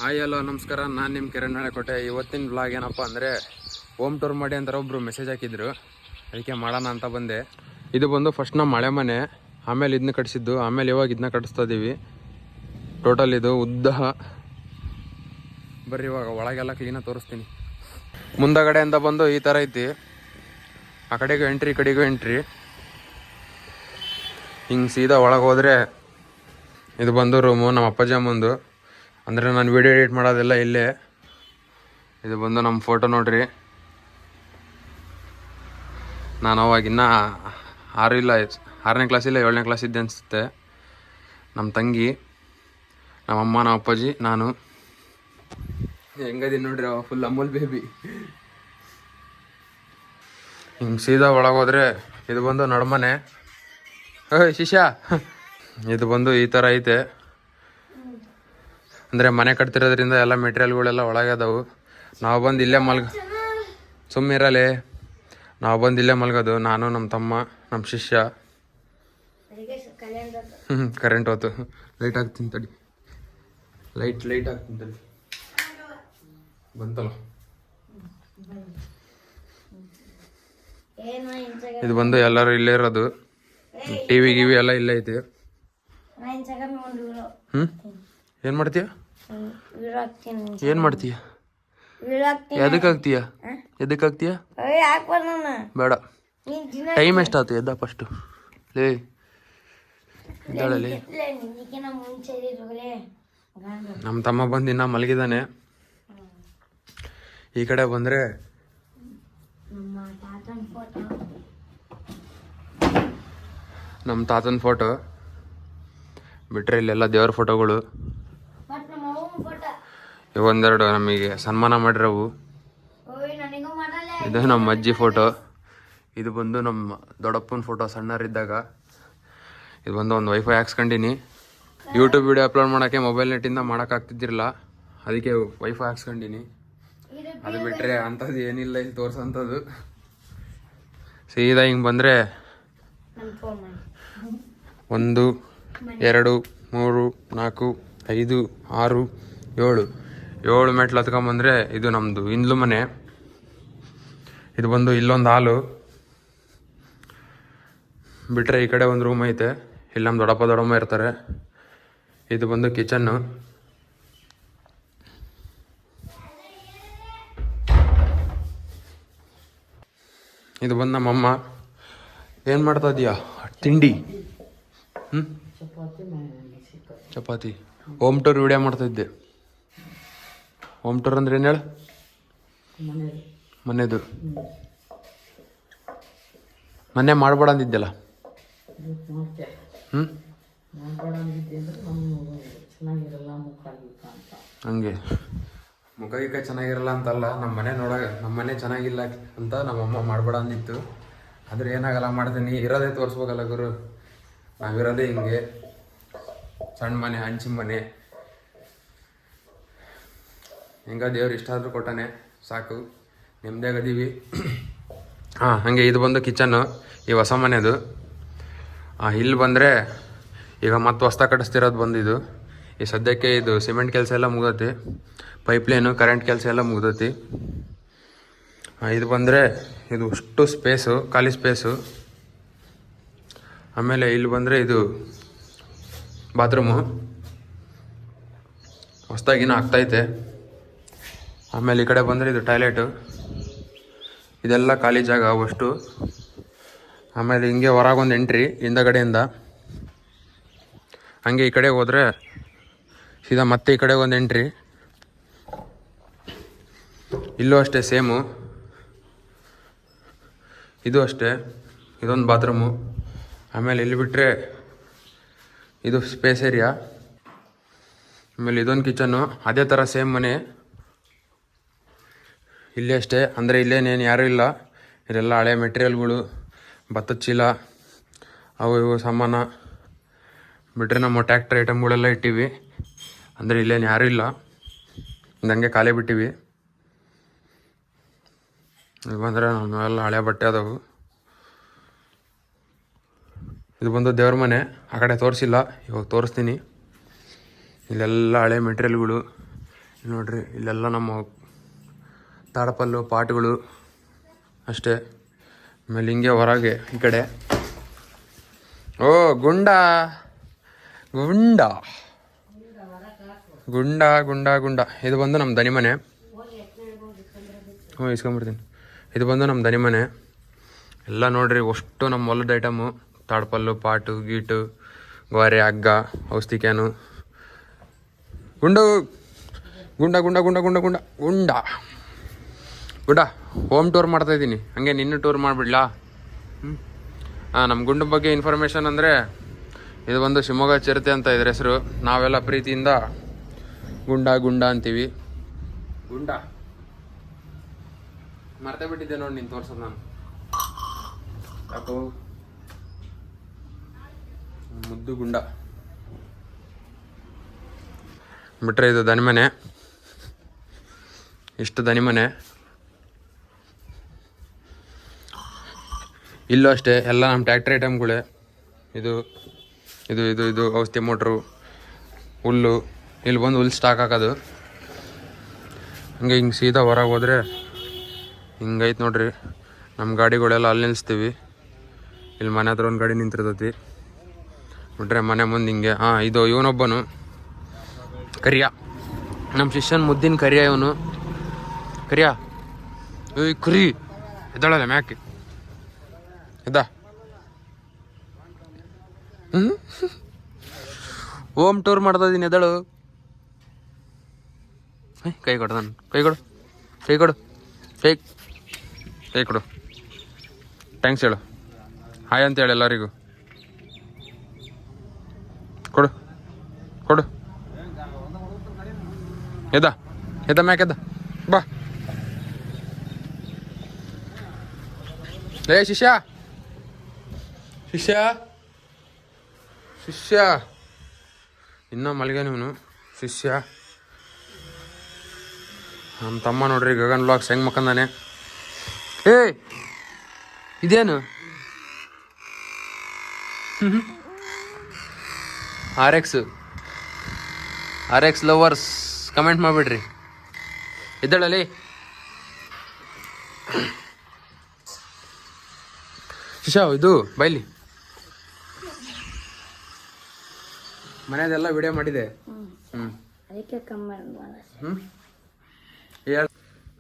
Hi hello ನಮಸ್ಕಾರ, ನಾನು ನಿಮ್ಮ ಕಿರಣ್ ಹಳೆಕೋಟೆ. ಇವತ್ತಿನ ವ್ಲಾಗ್ ಏನಪ್ಪ ಅಂದರೆ ಹೋಮ್ ಟೂರ್ ಮಾಡಿ ಅಂತ ಒಬ್ಬರು ಮೆಸೇಜ್ ಹಾಕಿದ್ರು, ಅದಕ್ಕೆ ಮಾಡೋಣ ಅಂತ ಬಂದೆ. ಇದು ಬಂದು ಫಸ್ಟ್ ನಮ್ಮ ಮಳೆ ಮನೆ, ಆಮೇಲೆ ಇದನ್ನ ಕಟ್ಸಿದ್ದು, ಆಮೇಲೆ ಇವಾಗ ಇದನ್ನ ಕಟ್ಟಿಸ್ತಾ ಇದ್ದೀವಿ. ಟೋಟಲ್ ಇದು ಉದ್ದ. ಬರ್ರಿ ಇವಾಗ ಒಳಗೆಲ್ಲ ಕ್ಲೀನಾಗಿ ತೋರಿಸ್ತೀನಿ. ಮುಂದಗಡೆಯಿಂದ ಬಂದು ಈ ಥರ ಐತಿ, ಆ ಕಡೆಗೂ ಎಂಟ್ರಿ, ಈ ಕಡೆಗೂ ಎಂಟ್ರಿ. ಹಿಂಗೆ ಸೀದಾ ಒಳಗೆ ಹೋದರೆ ಇದು ಬಂದು ರೂಮು ನಮ್ಮ ಅಪ್ಪಾಜಿ ಅಮ್ಮಂದು. ಅಂದರೆ ನಾನು ವೀಡಿಯೋ ಎಡಿಟ್ ಮಾಡೋದೆಲ್ಲ ಇಲ್ಲೇ. ಇದು ಬಂದು ನಮ್ಮ ಫೋಟೋ ನೋಡ್ರಿ. ನಾನು ಅವಾಗಿನ್ನ 6ನೇ ಕ್ಲಾಸ್ ಇಲ್ಲ 7ನೇ ಕ್ಲಾಸ್ ಇದ್ದೆ ಅನಿಸುತ್ತೆ. ನಮ್ಮ ತಂಗಿ, ನಮ್ಮಮ್ಮ, ನಮ್ಮ ಅಪ್ಪಾಜಿ, ನಾನು. ಹೆಂಗದೀನಿ ನೋಡ್ರಿ, ಫುಲ್ ಅಮೂಲ್ ಬೇಬಿ. ಹಿಂಗೆ ಸೀದಾ ಒಳಗೆ ಹೋದರೆ ಇದು ಬಂದು ನಡ್ಮನೆ. ಓಯ್ ಶಿಷ್ಯ, ಇದು ಬಂದು ಈ ಥರ ಐತೆ. ಅಂದರೆ ಮನೆ ಕಟ್ತಿರೋದ್ರಿಂದ ಎಲ್ಲ ಮೆಟೀರಿಯಲ್ಗಳೆಲ್ಲ ಒಳಗೆ ಅದಾವು. ನಾವು ಬಂದು ಇಲ್ಲೇ ಸುಮ್ಮಿರಲಿ, ನಾವು ಬಂದು ಇಲ್ಲೇ ಮಲ್ಗೋದು. ನಾನು, ನಮ್ಮ ತಮ್ಮ, ನಮ್ಮ ಶಿಷ್ಯ. ಕರೆಂಟ್ ಹೋತು. ಲೈಟ್ ಹಾಕ್ತೀನಿ ತಡಿ, ಲೈಟ್ ಹಾಕ್ತೀನಿ ತಡಿ. ಬಂತಲ್ಲ. ಇದು ಬಂದು ಎಲ್ಲರೂ ಇಲ್ಲೇ ಇರೋದು. ಟಿವಿ ಗಿವಿ ಎಲ್ಲ ಇಲ್ಲೇ ಐತಿ. ಏನು ಮಾಡ್ತೀಯ? ಎದಕ್ಕಾಗ್ತೀಯ? ಬೇಡ. ಟೈಮ್ ಎಷ್ಟಾಯ್ತು? ಎದ್ದ ಫಸ್ಟು ಲೇ, ಇದ್ದಾಳಲ್ಲಿ. ನಮ್ಮ ತಮ್ಮ ಬಂದು ಇನ್ನ ಮಲಗಿದ್ದಾನೆ. ಈ ಕಡೆ ಬಂದರೆ ನಮ್ಮ ತಾತನ ಫೋಟೋ, ಬಿಟ್ರೆ ಇಲ್ಲೆಲ್ಲ ದೇವ್ರ ಫೋಟೋಗಳು. ಇವೊಂದೆರಡು ನಮಗೆ ಸನ್ಮಾನ ಮಾಡಿರವು. ಇದು ನಮ್ಮ ಅಜ್ಜಿ ಫೋಟೋ. ಇದು ಬಂದು ನಮ್ಮ ದೊಡ್ಡಪ್ಪನ ಫೋಟೋ ಸಣ್ಣರಿದ್ದಾಗ. ಇದು ಬಂದು ಒಂದು ವೈಫೈ ಹಾಕ್ಸ್ಕೊಂಡಿನಿ. ಯೂಟ್ಯೂಬ್ ವಿಡಿಯೋ ಅಪ್ಲೋಡ್ ಮಾಡೋಕ್ಕೆ ಮೊಬೈಲ್ ನೆಟ್ಟಿಂದ ಮಾಡೋಕ್ಕಾಗ್ತಿದ್ದಿರಲ್ಲ, ಅದಕ್ಕೆ ವೈಫೈ ಹಾಕ್ಸ್ಕೊಂಡಿನಿ. ಅದು ಬಿಟ್ಟರೆ ಅಂಥದ್ದು ಏನಿಲ್ಲ ಇಲ್ಲಿ ತೋರಿಸೋಂಥದ್ದು. ಸೀದಾ ಹಿಂಗೆ ಬಂದರೆ 1 2 3 4 5 6 7 ಮೆಟ್ಲು ಹತ್ಕೊಂಬಂದರೆ ಇದು ನಮ್ಮದು ಇಂದ್ಲು ಮನೆ. ಇದು ಬಂದು ಇಲ್ಲೊಂದು ಹಾಲು. ಬಿಟ್ಟರೆ ಈ ಕಡೆ ಒಂದು ರೂಮ್ ಐತೆ, ಇಲ್ಲಿ ನಮ್ಮ ದೊಡ್ಡಮ್ಮ ಇರ್ತಾರೆ. ಇದು ಬಂದು ಕಿಚನ್ನು. ಇದು ಬಂದು ನಮ್ಮಮ್ಮ. ಏನು ಮಾಡ್ತಾ ಇದೀಯಾ? ತಿಂಡಿ. ಚಪಾತಿ. ಹೋಮ್ ಟೂರ್ ವಿಡಿಯೋ ಮಾಡ್ತಾಯಿದ್ದೆ. ಹೋಮ್ ಟೂರ್ ಅಂದ್ರೆ ಏನು ಹೇಳು? ಮನೆದು. ಮೊನ್ನೆ ಮಾಡ್ಬೇಡ ಅಂದಿದ್ದೆಲ್ಲ. ಹಂಗೆ ಮುಖ ಚೆನ್ನಾಗಿರಲ್ಲ ಅಂತಲ್ಲ, ನಮ್ಮ ಮನೆ ಚೆನ್ನಾಗಿಲ್ಲ ಅಂತ ನಮ್ಮಮ್ಮ ಮಾಡಬೇಡ ಅಂದಿತ್ತು. ಆದರೆ ಏನಾಗಲ್ಲ, ಮಾಡ್ತೀನಿ. ಇರೋದೇ ತೋರಿಸ್ಬೇಕಲ್ಲ ಗುರು, ನಾವಿರೋದೇ ಹಿಂಗೆ. ಸಣ್ಣ ಮನೆ, ಹಂಚಿನ ಮನೆ. ಹೆಂಗ ದೇವ್ರು ಇಷ್ಟ ಆದರೂ ಕೊಟ್ಟಾನೆ, ಸಾಕು, ನೆಮ್ಮದಿಯಾಗದೀವಿ. ಹಾಗೆ ಇದು ಬಂದು ಕಿಚನ್ನು, ಈ ಹೊಸ ಮನೆದು. ಇಲ್ಲಿ ಬಂದರೆ ಈಗ ಮತ್ತೆ ಹೊಸ್ದಾಗಿ ಕಟ್ಟಿಸ್ತಿರೋದು ಬಂದಿದ್ದು. ಈ ಸದ್ಯಕ್ಕೆ ಇದು ಸಿಮೆಂಟ್ ಕೆಲಸ ಎಲ್ಲ ಮುಗ್ದತಿ, ಪೈಪ್ಲೈನು, ಕರೆಂಟ್ ಕೆಲಸ ಎಲ್ಲ ಮುಗ್ದತಿ. ಇದು ಬಂದರೆ ಇದು ಅಷ್ಟು ಸ್ಪೇಸು, ಖಾಲಿ ಸ್ಪೇಸು. ಆಮೇಲೆ ಇಲ್ಲಿ ಬಂದರೆ ಇದು ಬಾತ್ರೂಮು, ಹೊಸ್ದಾಗಿನ ಆಗ್ತೈತೆ. ಆಮೇಲೆ ಈ ಕಡೆ ಬಂದರೆ ಇದು ಟಾಯ್ಲೆಟು. ಇದೆಲ್ಲ ಖಾಲಿ ಜಾಗ ಅಷ್ಟು. ಆಮೇಲೆ ಹಿಂಗೆ ಹೊರಗೊಂದು ಎಂಟ್ರಿ ಹಿಂದಗಡೆಯಿಂದ. ಹಂಗೆ ಈ ಕಡೆ ಹೋದರೆ ಸೀದಾ ಮತ್ತೆ ಈ ಕಡೆ ಒಂದು ಎಂಟ್ರಿ. ಇಲ್ಲೂ ಅಷ್ಟೇ ಸೇಮು. ಇದು ಅಷ್ಟೇ, ಇದೊಂದು ಬಾತ್ರೂಮು. ಆಮೇಲೆ ಇಲ್ಲಿ ಬಿಟ್ಟರೆ ಇದು ಸ್ಪೇಸ್ ಏರಿಯಾ. ಆಮೇಲೆ ಇದೊಂದು ಕಿಚನ್ನು, ಅದೇ ಥರ ಸೇಮ್ ಮನೆ. ಇಲ್ಲೇ ಅಷ್ಟೇ, ಅಂದರೆ ಇಲ್ಲೇನೇನು ಯಾರೂ ಇಲ್ಲ. ಇದೆಲ್ಲ ಹಳೆ ಮೆಟೀರಿಯಲ್ಗಳು, ಭತ್ತದ ಚೀಲ, ಅವು ಇವು ಸಾಮಾನ. ಬಿಟ್ಟರೆ ನಮ್ಮ ಟ್ಯಾಕ್ಟರ್ ಐಟಮ್ಗಳೆಲ್ಲ ಇಟ್ಟಿವಿ. ಅಂದರೆ ಇಲ್ಲೇನು ಯಾರೂ ಇಲ್ಲ, ಹಂಗೆ ಖಾಲಿ ಬಿಟ್ಟಿವಿ. ಇದು ಬಂದರೆ ನಮ್ಮೆಲ್ಲ ಹಳೆ ಬಟ್ಟೆ ಅದಾವು. ಇದು ಬಂದು ದೇವ್ರ ಮನೆ. ಆ ಕಡೆ ತೋರಿಸಿಲ್ಲ, ಇವಾಗ ತೋರಿಸ್ತೀನಿ. ಇಲ್ಲೆಲ್ಲ ಹಳೆ ಮೆಟೀರಿಯಲ್ಗಳು, ನೋಡ್ರಿ ಇಲ್ಲೆಲ್ಲ ನಮ್ಮ ತಾಡಪಲ್ಲು ಪಾಟ್ಗಳು ಅಷ್ಟೇ. ಆಮೇಲೆ ಹಿಂಗೆ ಹೊರಗೆ ಈ ಕಡೆ ಓ ಗುಂಡ ಗುಂಡ ಗುಂಡ ಗುಂಡ ಗುಂಡ ಇದು ಬಂದು ನಮ್ಮ ದನಿ ಮನೆ. ಹ್ಞೂ ಇಸ್ಕೊಂಬಿಡ್ತೀನಿ. ಇದು ಬಂದು ನಮ್ಮ ದನಿ ಮನೆ. ಎಲ್ಲ ನೋಡ್ರಿ ಅಷ್ಟು ನಮ್ಮ ಹೊಲದ ಐಟಮು, ತಾಡ್ಪಲ್ಲು, ಪಾಟು, ಗೀಟು, ಗೋರೆ, ಹಗ್ಗ, ಔಷಧಿ ಕ್ಯಾನು. ಗುಂಡು ಗುಂಡ ಗುಂಡ ಗುಂಡ ಗುಂಡ ಗುಂಡ ಗುಂಡ ಗುಂಡ ಹೋಮ್ ಟೂರ್ ಮಾಡ್ತಾಯಿದ್ದೀನಿ, ಹಂಗೆ ನಿನ್ನ ಟೂರ್ ಮಾಡಿಬಿಡ್ಲಾ? ನಮ್ಮ ಗುಂಡು ಬಗ್ಗೆ ಇನ್ಫಾರ್ಮೇಷನ್ ಅಂದರೆ ಇದು ಬಂದು ಶಿವಮೊಗ್ಗ ಚಿರತೆ ಅಂತ ಇದ್ರ ಹೆಸರು. ನಾವೆಲ್ಲ ಪ್ರೀತಿಯಿಂದ ಗುಂಡ ಗುಂಡ ಅಂತೀವಿ. ಗುಂಡ ಮರ್ತೇ ಬಿಟ್ಟಿದ್ದೆ ನೋಡಿ ನೀನು ತೋರ್ಸೋದು. ನಾನು ಯಾಕೋ ಮುದ್ದು ಗುಂಡ ಬಿಟ್ರೆ ಇದು ದನಿಮನೆ. ಇಷ್ಟು ದನಿಮನೆ. ಇಲ್ಲೂ ಅಷ್ಟೇ ಎಲ್ಲ ನಮ್ಮ ಟ್ಯಾಕ್ಟ್ರಿ ಐಟಮ್ಗಳೇ. ಇದು ಇದು ಇದು ಇದು ಔಷಧಿ ಮೋಟ್ರು, ಹುಲ್ಲು. ಇಲ್ಲಿ ಬಂದು ಹುಲ್ಲು ಸ್ಟಾಕ್ ಹಾಕೋದು. ಹಂಗೆ ಹಿಂಗೆ ಸೀದಾ ಹೊರಗೆ ಹೋದರೆ ಹಿಂಗೈತೆ ನೋಡ್ರಿ. ನಮ್ಮ ಗಾಡಿಗಳೆಲ್ಲ ಅಲ್ಲಿ ನಿಲ್ಲಿಸ್ತೀವಿ. ಇಲ್ಲಿ ಮನೆ ಹತ್ರ ಒಂದು ಗಾಡಿ ನಿಂತಿರ್ತೈತಿ. ಬಿಟ್ರೆ ಮನೆ ಮುಂದೆ ಹಿಂಗೆ. ಇದು ಇವನೊಬ್ಬನು ಕರಿಯ, ನಮ್ಮ ಶಿಷ್ಯನ ಮುದ್ದಿನ ಕರಿಯ. ಇವನು ಕರಿಯ. ಏಯ್ ಕುರಿ ಎದ್ದಾಳಲ್ಲ ಮ್ಯಾಕೆ ಎದ್ದ. ಹೋಮ್ ಟೂರ್ ಮಾಡ್ತಾ ಇದ್ದೀನಿ, ಎದ್ದಾಳು. ಕೈ ಕೊಡು, ನಾನು ಕೈ ಕೊಡು, ಕೈ ಕೊಡು, ಕೈ ಕೈ ಕೊಡು. ಥ್ಯಾಂಕ್ಸ್ ಹೇಳು, ಹಾಯ್ ಅಂತ ಹೇಳಿ ಎಲ್ಲರಿಗೂ. ಕೊಡು ಕೊಡು. ಎದ್ದ ಎದ್ದ ಮ್ಯಾಕೆ ಎದ್ದ ಬಾ. ಏ ಶಿಷ್ಯ ಶಿಷ್ಯ ಶಿಷ್ಯ ಇನ್ನೂ ಮಲ್ಗೇನಿವನು ಶಿಷ್ಯ. ನಮ್ಮ ತಮ್ಮ ನೋಡ್ರಿ ಗಗನ್ ಬ್ಲಾಗ್ಸ್ ಹೆಂಗೆ ಮಕ್ಕಂದಾನೆ. ಏ ಇದೇನು ಆರ್ ಎಕ್ಸ್ ಲವರ್ಸ್ ಕಮೆಂಟ್ ಮಾಡಿಬಿಡ್ರಿ. ಇದ್ದಾಳಲ್ಲಿ ಶಿಶಾ, ಇದು ಬೈಲಿ ಮನೆಯದೆಲ್ಲ ವಿಡಿಯೋ ಮಾಡಿದೆ.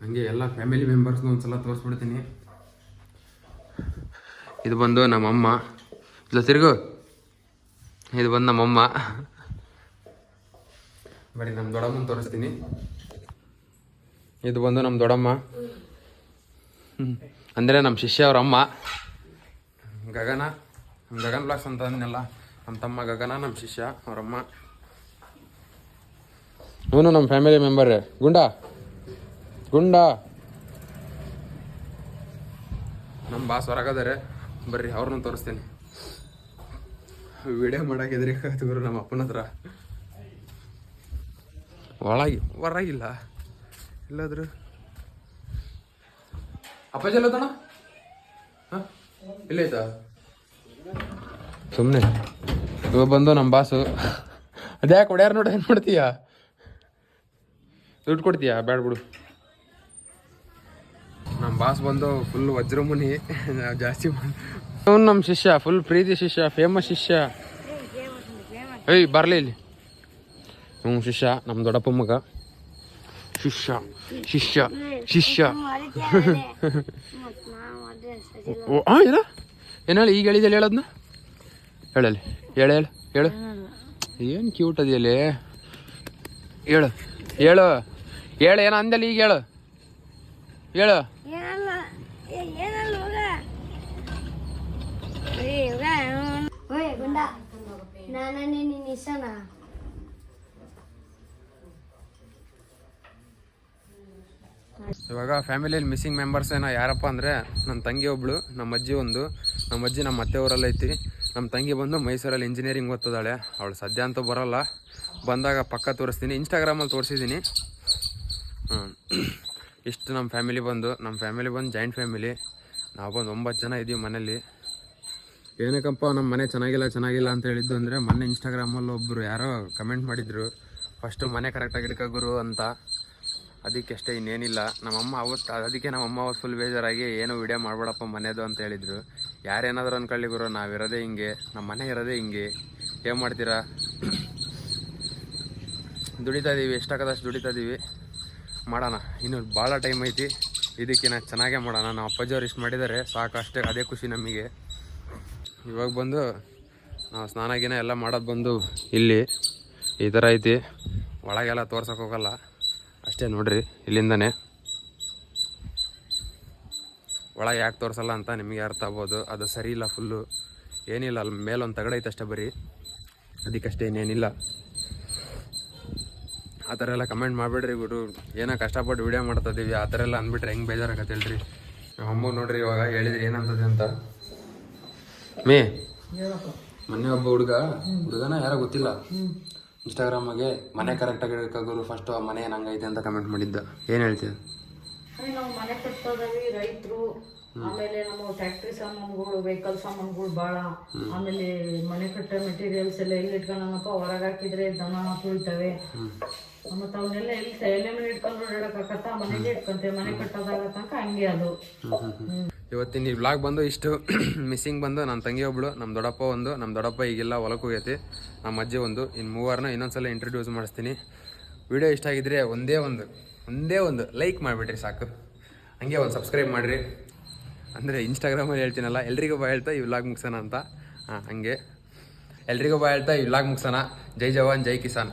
ಹಂಗೆ ಎಲ್ಲ ಫ್ಯಾಮಿಲಿ ಮೆಂಬರ್ಸ್ನ ಒಂದ್ಸಲ ತೋರಿಸ್ಬಿಡ್ತೀನಿ. ಇದು ಬಂದು ನಮ್ಮಮ್ಮ. ಇಲ್ಲ ತಿರುಗು. ಇದು ಬಂದು ನಮ್ಮಮ್ಮ. ಬರೀ ನಮ್ಮ ದೊಡ್ಡಮ್ಮನ ತೋರಿಸ್ತೀನಿ. ಇದು ಬಂದು ನಮ್ಮ ದೊಡ್ಡಮ್ಮ, ಅಂದರೆ ನಮ್ಮ ಶಿಷ್ಯ ಅವ್ರ ಅಮ್ಮ. ಗಗನ, ನಮ್ಮ ಗಗನ್ ಬ್ಲಾಗ್ಸ್ ಅಂತ ಅಂದೆಲ್ಲ, ನಮ್ಮ ತಮ್ಮ ಗಗನ, ನಮ್ಮ ಶಿಷ್ಯ ಅವರಮ್ಮ. ಇವನು ನಮ್ಮ ಫ್ಯಾಮಿಲಿ ಮೆಂಬರೇ. ಗುಂಡ ಗುಂಡ ನಮ್ಮ ಬಾಸ್ ಹೊರಗದಾರೆ, ಬರ್ರಿ ಅವ್ರನ್ನ ತೋರಿಸ್ತೀನಿ. ವಿಡಿಯೋ ಮಾಡಕ್ಕೆ ಎದುರಿಕಾಗ್ತಿದ್ರು ನಮ್ಮ ಅಪ್ಪನ ಹತ್ರ. ಹೊರಗಿಲ್ಲ ಇಲ್ಲಾದ್ರು ಅಪ್ಪಾಜಿ ಎಲ್ಲೋತಣ? ಹಾಂ ಇಲ್ಲೈತಾ? ಸುಮ್ಮನೆ ಇವಾಗ ಬಂದು ನಮ್ಮ ಬಾಸು. ಅದ್ಯಾಕೆ ಹೊಡ್ಯಾರ ನೋಡಿ ಏನು ಮಾಡ್ತೀಯ? ದುಡ್ಡು ಕೊಡ್ತೀಯಾ? ಬ್ಯಾಡ ಬಿಡು. ನಮ್ಮ ಬಾಸ್ ಬಂದು ಫುಲ್ ವಜ್ರಮುನಿ ಜಾಸ್ತಿ. ಅವನು ನಮ್ಮ ಶಿಷ್ಯ, ಫುಲ್ ಪ್ರೀತಿ ಶಿಷ್ಯ, ಫೇಮಸ್ ಶಿಷ್ಯ. ಏಯ್ ಬರಲಿ ಇಲ್ಲಿ. ಶಿಷ್ಯ ನಮ್ಮ ದೊಡ್ಡಪ್ಪ ಮಗ. ಶಿಷ್ಯ ಶಿಷ್ಯ ಶಿಷ್ಯ. ಹಾಂ ಇಲ್ಲ ಏನು ಹೇಳಿ, ಈಗ ಹೇಳಿದಲ್ಲಿ ಹೇಳೋದನ್ನ ಹೇಳಲ್ಲಿ. ಹೇಳು ಹೇಳು ಹೇಳು. ಏನು ಕ್ಯೂಟ್ ಅದೆಯಲ್ಲಿ. ಹೇಳು ಹೇಳು ಹೇಳು. ಏನೋ ಅಂದಲ್ಲಿ ಈಗ ಹೇಳು ಹೇಳು. ಇವಾಗ ಫ್ಯಾಮಿಲಿಯಲ್ಲಿ ಮಿಸ್ಸಿಂಗ್ ಮೆಂಬರ್ಸ್ ಏನೋ ಯಾರಪ್ಪ ಅಂದರೆ ನನ್ನ ತಂಗಿ ಒಬ್ಳು, ನಮ್ಮ ಅಜ್ಜಿ ಒಂದು. ನಮ್ಮ ಅಜ್ಜಿ ನಮ್ಮ ಅತ್ತೆ ಊರಲ್ಲಿ ಐತಿ. ನಮ್ಮ ತಂಗಿ ಬಂದು ಮೈಸೂರಲ್ಲಿ ಇಂಜಿನಿಯರಿಂಗ್ ಓದ್ತಿದ್ದಾಳೆ. ಅವಳು ಸದ್ಯ ಅಂತೂ ಬರೋಲ್ಲ, ಬಂದಾಗ ಪಕ್ಕ ತೋರಿಸ್ತೀನಿ. ಇನ್ಸ್ಟಾಗ್ರಾಮಲ್ಲಿ ತೋರಿಸಿದ್ದೀನಿ. ಇಷ್ಟು ನಮ್ಮ ಫ್ಯಾಮಿಲಿ ಬಂದು ಜಾಯಿಂಟ್ ಫ್ಯಾಮಿಲಿ. ನಾವು ಬಂದು 9 ಜನ ಇದ್ದೀವಿ ಮನೇಲಿ. ಏನಕ್ಕಪ್ಪ ನಮ್ಮ ಮನೆ ಚೆನ್ನಾಗಿಲ್ಲ ಅಂತ ಹೇಳಿದ್ದು ಅಂದರೆ, ಮೊನ್ನೆ ಇನ್ಸ್ಟಾಗ್ರಾಮಲ್ಲಿ ಒಬ್ಬರು ಯಾರೋ ಕಮೆಂಟ್ ಮಾಡಿದರು, ಫಸ್ಟು ಮನೆ ಕರೆಕ್ಟಾಗಿ ಇಟ್ಕೋ ಗುರು ಅಂತ. ಅದಕ್ಕಷ್ಟೇ, ಇನ್ನೇನಿಲ್ಲ. ನಮ್ಮಮ್ಮ ಅವತ್ತು ಫುಲ್ ಬೇಜಾರಾಗಿ ಏನೋ ವಿಡಿಯೋ ಮಾಡಬೇಡಪ್ಪ ಮನೆಯದು ಅಂತ ಹೇಳಿದರು. ಯಾರೇನಾದರೂ ಅಂದ್ಕೊಳ್ಳಿ ಗುರು, ನಾವಿರೋದೇ ಹಿಂಗೆ, ನಮ್ಮ ಮನೆ ಇರೋದೇ ಹಿಂಗೆ, ಏನು ಮಾಡ್ತೀರಾ. ದುಡಿತಾ ಇದ್ದೀವಿ, ಎಷ್ಟಾಗದಷ್ಟು ದುಡಿತಾ ಇದ್ದೀವಿ, ಮಾಡೋಣ. ಇನ್ನು ಭಾಳ ಟೈಮ್ ಐತಿ, ಇದಕ್ಕಿನ್ನ ಚೆನ್ನಾಗೇ ಮಾಡೋಣ. ನಮ್ಮ ಅಪ್ಪಾಜಿಯವ್ರು ಇಷ್ಟು ಮಾಡಿದ್ದಾರೆ ಸಾಕು, ಅಷ್ಟೇ, ಅದೇ ಖುಷಿ ನಮಗೆ. ಇವಾಗ ಬಂದು ನಾವು ಸ್ನಾನ ಎಲ್ಲ ಮಾಡೋದು ಬಂದು ಇಲ್ಲಿ ಈ ಥರ ಐತಿ. ಒಳಗೆಲ್ಲ ತೋರ್ಸೋಕೆ ಹೋಗಲ್ಲ, ಅಷ್ಟೇ ನೋಡ್ರಿ. ಇಲ್ಲಿಂದನೇ ಒಳಗೆ ಯಾಕೆ ತೋರಿಸಲ್ಲ ಅಂತ ನಿಮಗೆ ಅರ್ಥ ಆಗ್ಬೋದು. ಅದು ಸರಿ ಇಲ್ಲ, ಫುಲ್ಲು ಏನಿಲ್ಲ, ಅಲ್ಲಿ ಮೇಲೊಂದು ತಗಡೈತೆ ಅಷ್ಟೇ ಬರೀ, ಅದಕ್ಕಷ್ಟೇ, ಇನ್ನೇನಿಲ್ಲ. ಆ ಥರ ಎಲ್ಲ ಕಮೆಂಟ್ ಮಾಡಿಬಿಡ್ರಿ ಗುರು. ಏನೋ ಕಷ್ಟಪಟ್ಟು ವೀಡಿಯೋ ಮಾಡ್ತಾ ಇದ್ದೀವಿ, ಆ ಥರ ಎಲ್ಲ ಅಂದ್ಬಿಟ್ರೆ ಹೆಂಗೆ ಬೇಜಾರಾಗತ್ತೆ ಹೇಳ್ರಿ. ಅಮ್ಮ ನೋಡ್ರಿ ಇವಾಗ ಹೇಳಿದ್ರಿ ಏನಂತದೆ ಅಂತ. ಮೊನ್ನೆ ಒಬ್ಬ ಹುಡುಗನ ಯಾರೋ ಗೊತ್ತಿಲ್ಲ, ಇನ್ಸ್ಟಾಗ್ರಾಮಾಗೆ ಮನೆ ಕರೆಕ್ಟಾಗಿ ಇಡೋಕ್ಕಾಗೋರು ಫಸ್ಟು ಆ ಮನೆ ಏನಂಗೈತೆ ಅಂತ ಕಮೆಂಟ್ ಮಾಡಿದ್ದ. ಏನು ಹೇಳ್ತೀವಿ? ನಾವು ಮನೆ ಕಟ್ಟೋದವಿ ರೈತರು, ಆಮೇಲೆ ನಮ್ಮ ಫ್ಯಾಕ್ಟ್ರಿ ಸಾಮಾನುಗಳು, ವೆಹಿಕಲ್ ಸಾಮಾನುಗಳು ಭಾಳ, ಆಮೇಲೆ ಮನೆ ಕಟ್ಟೋ ಮೆಟೀರಿಯಲ್ಸ್ ಎಲ್ಲ ಎಲ್ಲಿ ಇಟ್ಕೊಳ್ಳೋಣಪ್ಪ, ಹೊರಗೆ ಹಾಕಿದ್ರೆ ದನ ತುಳಿತವೆ, ಮತ್ತು ಅವನ್ನೆಲ್ಲ ಎಲ್ಲಿ ಮನೆ ಇಟ್ಕೊಂಡು ಓಡಾಡಕ್ಕಾಗತ್ತ, ಮನೆಗೆ ಇಟ್ಕೊಂತೇವೆ. ಮನೆ ಕಟ್ಟೋದಾಗ ತನಕ ಹಂಗೆ ಅದು. ಇವತ್ತಿನ ಈ ವ್ಲಾಗ್ ಬಂದು ಇಷ್ಟು. ಮಿಸ್ಸಿಂಗ್ ಬಂದು ನನ್ನ ತಂಗಿ ಒಬ್ಳು, ನಮ್ಮ ದೊಡ್ಡಪ್ಪ ಒಂದು. ನಮ್ಮ ದೊಡ್ಡಪ್ಪ ಈಗೆಲ್ಲ ಹೊಲಕ್ಕೆ ಹೋಗೈತಿ, ನಮ್ಮ ಅಜ್ಜಿ ಒಂದು. ಇನ್ನು ಮೂವರನ್ನ ಇನ್ನೊಂದ್ಸಲ ಇಂಟ್ರಡ್ಯೂಸ್ ಮಾಡಿಸ್ತೀನಿ. ವಿಡಿಯೋ ಇಷ್ಟ ಆಗಿದ್ರೆ ಒಂದೇ ಒಂದು ಲೈಕ್ ಮಾಡಿಬಿಡ್ರಿ ಸಾಕು. ಹಂಗೆ ಒಂದು ಸಬ್ಸ್ಕ್ರೈಬ್ ಮಾಡಿರಿ. ಅಂದರೆ ಇನ್ಸ್ಟಾಗ್ರಾಮಲ್ಲಿ ಹೇಳ್ತೀನಲ್ಲ, ಎಲ್ರಿಗೂ ಬಾಯ್ ಹೇಳ್ತಾ ಈ ವ್ಲಾಗ್ ಮುಗಿಸೋಣ ಅಂತ. ಹಾಗೆ ಎಲ್ರಿಗೂ ಬಾಯ್ ಹೇಳ್ತಾ ಈ ವ್ಲಾಗ್ ಮುಗಿಸೋಣ. ಜೈ ಜವಾನ್ ಜೈ ಕಿಸಾನ್.